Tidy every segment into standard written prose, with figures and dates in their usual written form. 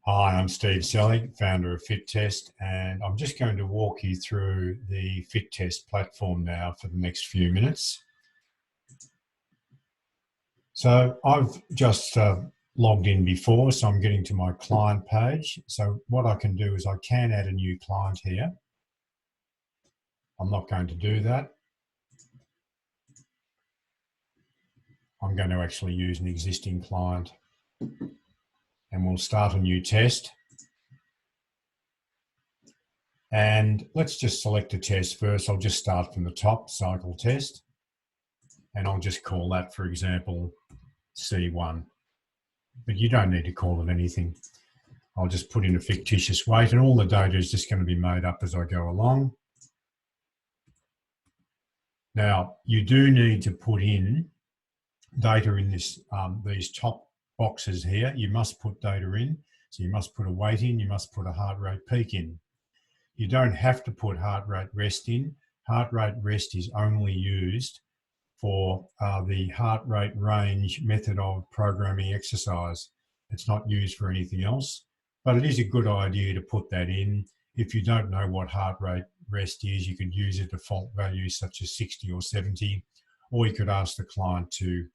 Hi, I'm Steve Selling, founder of FitTest, and I'm just going to walk you through the FitTest platform now for the next few minutes. So I've just logged in before, so I'm getting to my client page. So what I can do is I can add a new client here. I'm not going to do that. I'm going to actually use an existing client, and we'll start a new test. And let's just select a test first. I'll just start from the top, cycle test. And I'll just call that, for example, C1. But you don't need to call it anything. I'll just put in a fictitious weight, and all the data is just going to be made up as I go along. Now, you do need to put in data in this these top boxes here. You must put data in. So you must put a weight in, you must put a heart rate peak in. You don't have to put heart rate rest in. Heart rate rest is only used for the heart rate range method of programming exercise. It's not used for anything else, but it is a good idea to put that in. If you don't know what heart rate rest is, you could use a default value such as 60 or 70, or you could ask the client to,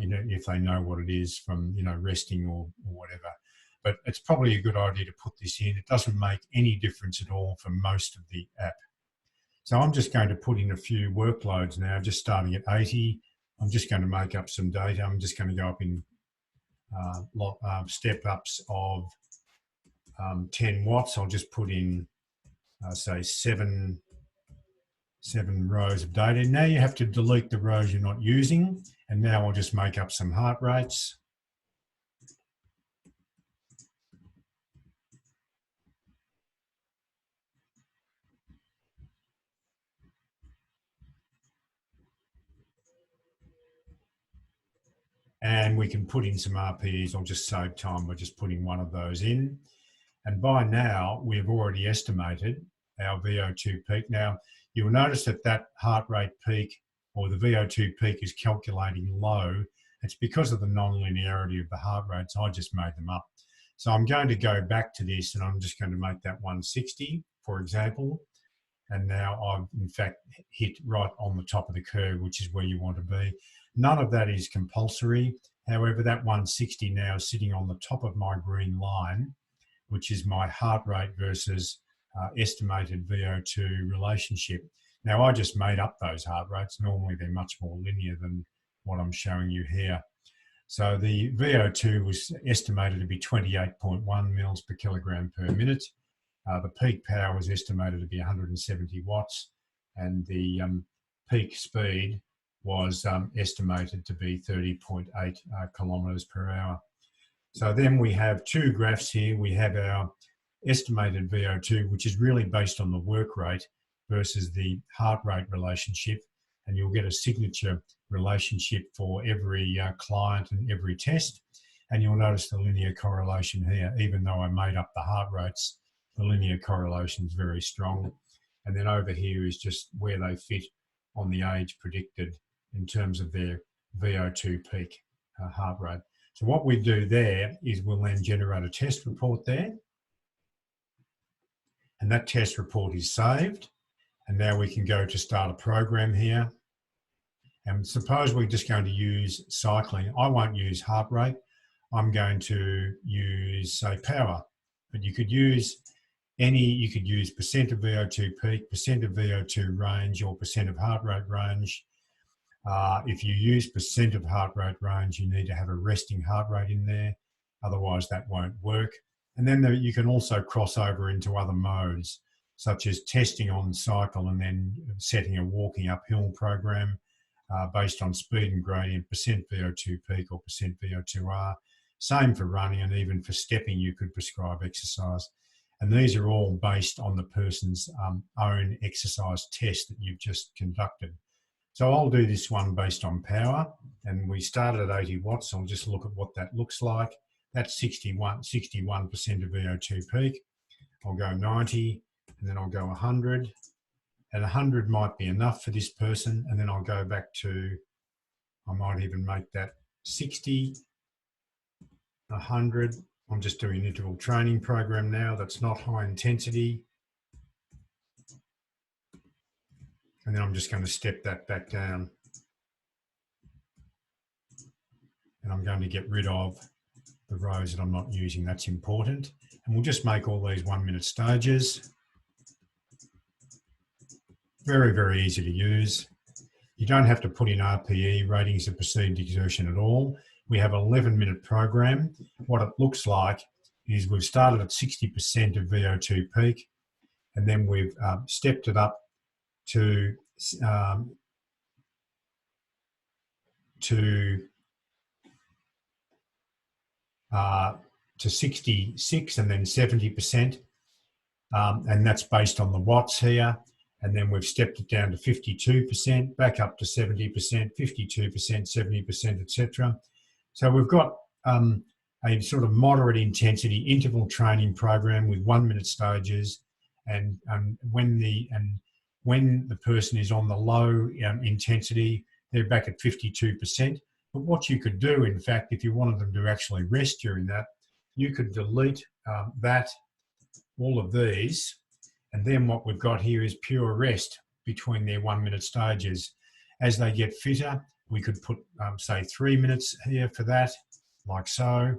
if they know what it is from, resting or whatever. But it's probably a good idea to put this in. It doesn't make any difference at all for most of the app. So I'm just going to put in a few workloads now, just starting at 80. I'm just going to make up some data. I'm just going to go up in step ups of 10 watts. I'll just put in, say, seven rows of data. Now you have to delete the rows you're not using. And now I'll just make up some heart rates. And we can put in some RPEs. I'll just save time by just putting one of those in. And by now, we've already estimated our VO2 peak. Now, you'll notice that that heart rate peak or the VO2 peak is calculating low. It's because of the non-linearity of the heart rates. I just made them up. So I'm going to go back to this and I'm just going to make that 160, for example. And now I've in fact hit right on the top of the curve, which is where you want to be. None of that is compulsory. However, that 160 now is sitting on the top of my green line, which is my heart rate versus estimated VO2 relationship. Now, I just made up those heart rates. Normally, they're much more linear than what I'm showing you here. So the VO2 was estimated to be 28.1 mils per kilogram per minute. The peak power was estimated to be 170 watts, and the peak speed was estimated to be 30.8 kilometres per hour. So then we have two graphs here. We have our estimated VO2, which is really based on the work rate versus the heart rate relationship. And you'll get a signature relationship for every client and every test. And you'll notice the linear correlation here. Even though I made up the heart rates, the linear correlation is very strong. And then over here is just where they fit on the age predicted in terms of their VO2 peak heart rate. So what we do there is we'll then generate a test report there. And that test report is saved. And now we can go to start a program here. And suppose we're just going to use cycling. I won't use heart rate. I'm going to use, say, power. But you could use you could use percent of VO2 peak, percent of VO2 range, or percent of heart rate range. If you use percent of heart rate range, you need to have a resting heart rate in there. Otherwise, that won't work. And then you can also cross over into other modes, such as testing on cycle and then setting a walking uphill program based on speed and gradient, percent VO2 peak or percent VO2R. Same for running, and even for stepping, you could prescribe exercise. And these are all based on the person's own exercise test that you've just conducted. So I'll do this one based on power, and we started at 80 watts. I'll just look at what that looks like. That's 61% of VO2 peak. I'll go 90, and then I'll go 100. And 100 might be enough for this person. And then I'll go back to, I might even make that 60, 100, I'm just doing an interval training program now that's not high intensity. And then I'm just going to step that back down. And I'm going to get rid of the rows that I'm not using. That's important. And we'll just make all these 1 minute stages. Very, very easy to use. You don't have to put in RPE, ratings of perceived exertion, at all. We have an 11-minute program. What it looks like is we've started at 60% of VO2 peak, and then we've stepped it up to 66 and then 70%. And that's based on the watts here. And then we've stepped it down to 52%, back up to 70%, 52%, 70%, etc. So we've got a sort of moderate intensity interval training program with 1 minute stages. And when the person is on the low intensity, they're back at 52%. But what you could do, in fact, if you wanted them to actually rest during that, you could delete all of these, and then what we've got here is pure rest between their 1 minute stages. As they get fitter, we could put, say, 3 minutes here for that, like so.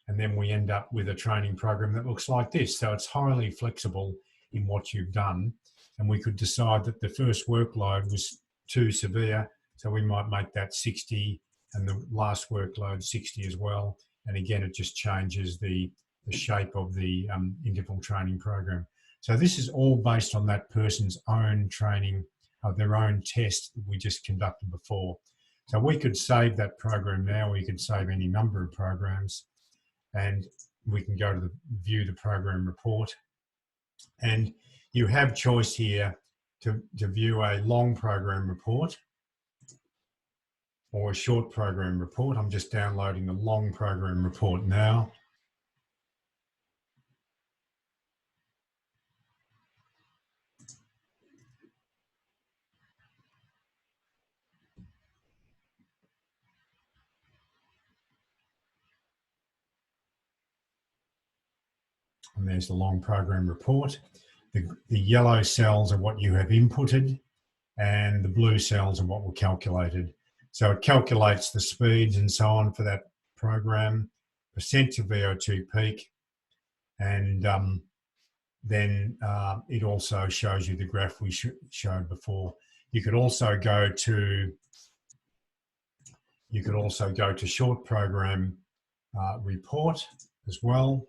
And then we end up with a training program that looks like this. So it's highly flexible in what you've done. And we could decide that the first workload was too severe, so we might make that 60 and the last workload 60 as well. And again, it just changes the shape of the interval training program. So this is all based on that person's own training, their own test that we just conducted before. So we could save that program now. We could save any number of programs, and we can go to view the program report. And you have choice here to view a long program report or a short program report. I'm just downloading the long program report now. And there's the long program report. The yellow cells are what you have inputted, and the blue cells are what were calculated. So it calculates the speeds and so on for that program, percent to VO2 peak, and then it also shows you the graph we showed before. You could also go to short program report as well.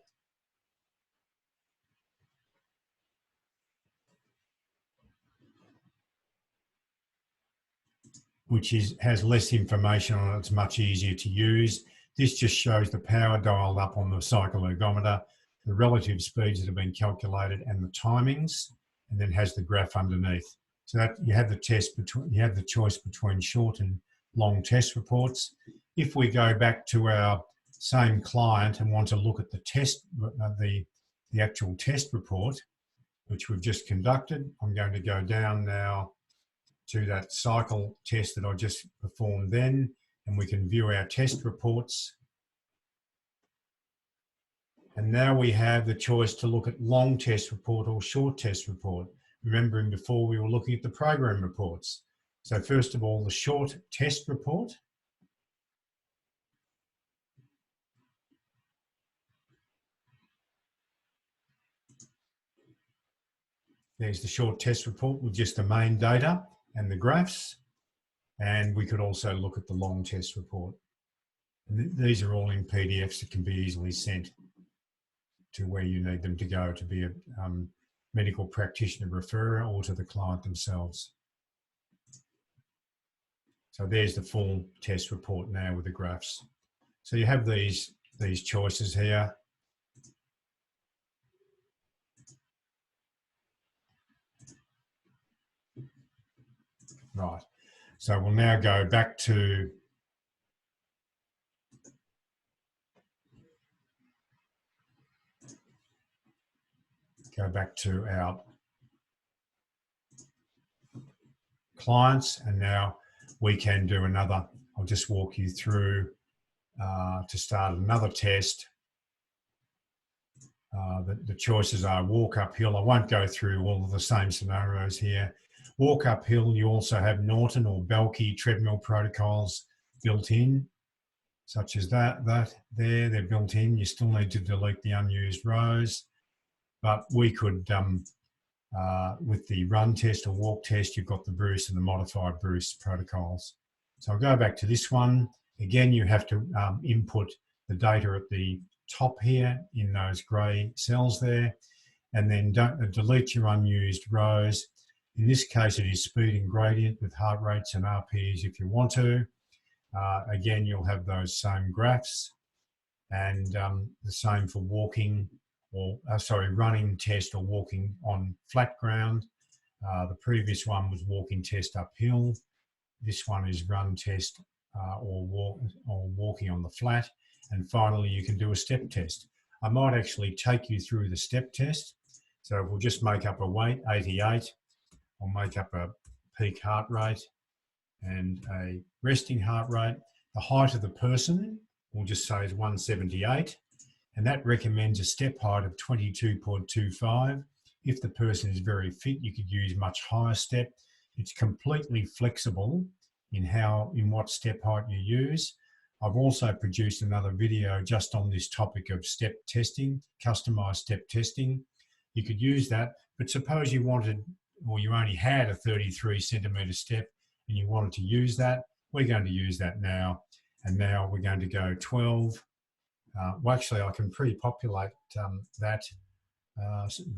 Which has less information on it. It's much easier to use. This just shows the power dialed up on the cycle ergometer, the relative speeds that have been calculated, and the timings, and then has the graph underneath. So that you have the choice between short and long test reports. If we go back to our same client and want to look at the test, the actual test report, which we've just conducted, I'm going to go down now to that cycle test that I just performed then, and we can view our test reports. And now we have the choice to look at long test report or short test report. Remembering before we were looking at the program reports. So first of all, the short test report. There's the short test report with just the main data and the graphs. And we could also look at the long test report. And these are all in PDFs that can be easily sent to where you need them to go, to be a medical practitioner referrer or to the client themselves. So there's the full test report now with the graphs. So you have these choices here. Right. So we'll now go back to our clients, and now we can do another. I'll just walk you through to start another test. The choices are walk uphill. I won't go through all of the same scenarios here. Walk uphill, you also have Norton or Belkey treadmill protocols built in, such as they're built in. You still need to delete the unused rows, but we could, with the run test or walk test, you've got the Bruce and the modified Bruce protocols. So I'll go back to this one. Again, you have to input the data at the top here in those grey cells there, and then don't delete your unused rows. In this case, it is speed and gradient with heart rates and RPEs if you want to. Again, you'll have those same graphs, and the same for walking or running test or walking on flat ground. The previous one was walking test uphill. This one is run test or walking on the flat. And finally, you can do a step test. I might actually take you through the step test. So we'll just make up a weight, 88. I'll make up a peak heart rate and a resting heart rate. The height of the person, we'll just say is 178. And that recommends a step height of 22.25. If the person is very fit, you could use much higher step. It's completely flexible in what step height you use. I've also produced another video just on this topic of step testing, customized step testing. You could use that, but suppose you wanted, or you only had a 33 centimetre step and you wanted to use that, we're going to use that now. And now we're going to go 12. Well, actually, I can pre-populate that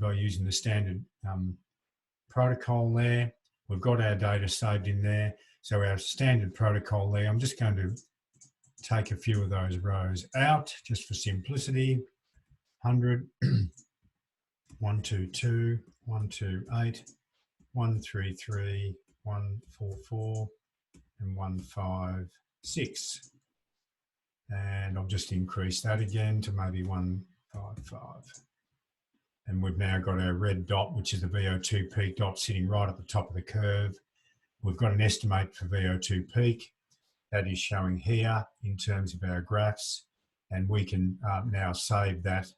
by using the standard protocol there. We've got our data saved in there. So our standard protocol there, I'm just going to take a few of those rows out just for simplicity. 100, 122, 128, 133, 144, and 156. And I'll just increase that again to maybe 155. And we've now got our red dot, which is the VO2 peak dot sitting right at the top of the curve. We've got an estimate for VO2 peak. That is showing here in terms of our graphs, and we can now save that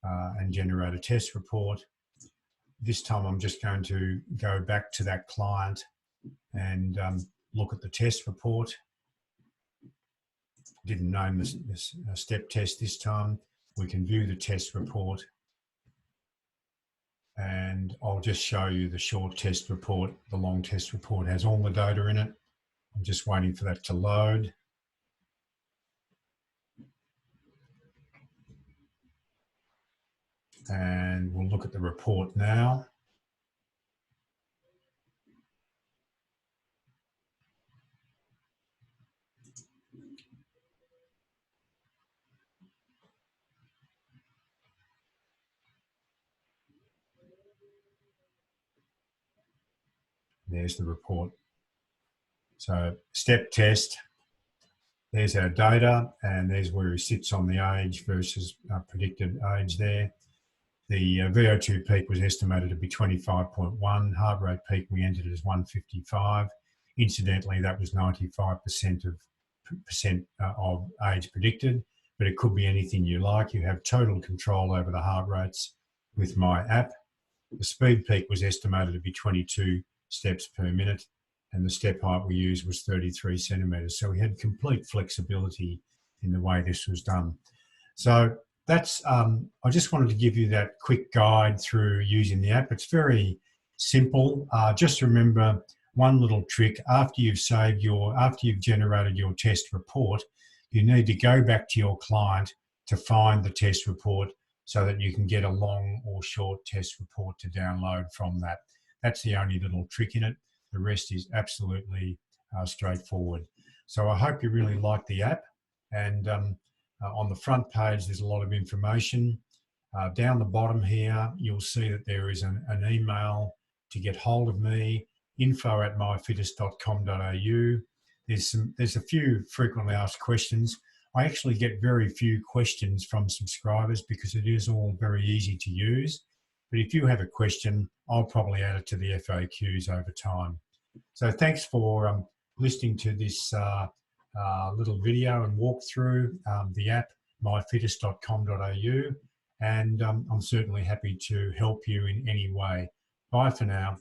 and generate a test report. This time I'm just going to go back to that client and look at the test report. Didn't name this step test this time. We can view the test report, and I'll just show you the short test report. The long test report has all the data in it. I'm just waiting for that to load. And we'll look at the report now. There's the report. So step test, there's our data, and there's where he sits on the age versus predicted age there. The VO2 peak was estimated to be 25.1. Heart rate peak, we entered as 155. Incidentally, that was 95% of age predicted, but it could be anything you like. You have total control over the heart rates with my app. The speed peak was estimated to be 22 steps per minute, and the step height we used was 33 centimetres. So we had complete flexibility in the way this was done. So that's, I just wanted to give you that quick guide through using the app. It's very simple. Just remember one little trick. After you've generated your test report, you need to go back to your client to find the test report so that you can get a long or short test report to download from that. That's the only little trick in it. The rest is absolutely straightforward. So I hope you really like the app. And on the front page, there's a lot of information. Down the bottom here, you'll see that there is an email to get hold of me, info@myfittest.com.au. There's a few frequently asked questions. I actually get very few questions from subscribers because it is all very easy to use. But if you have a question, I'll probably add it to the FAQs over time. So thanks for listening to this little video and walk through the app, myfittest.com.au, and I'm certainly happy to help you in any way. Bye for now.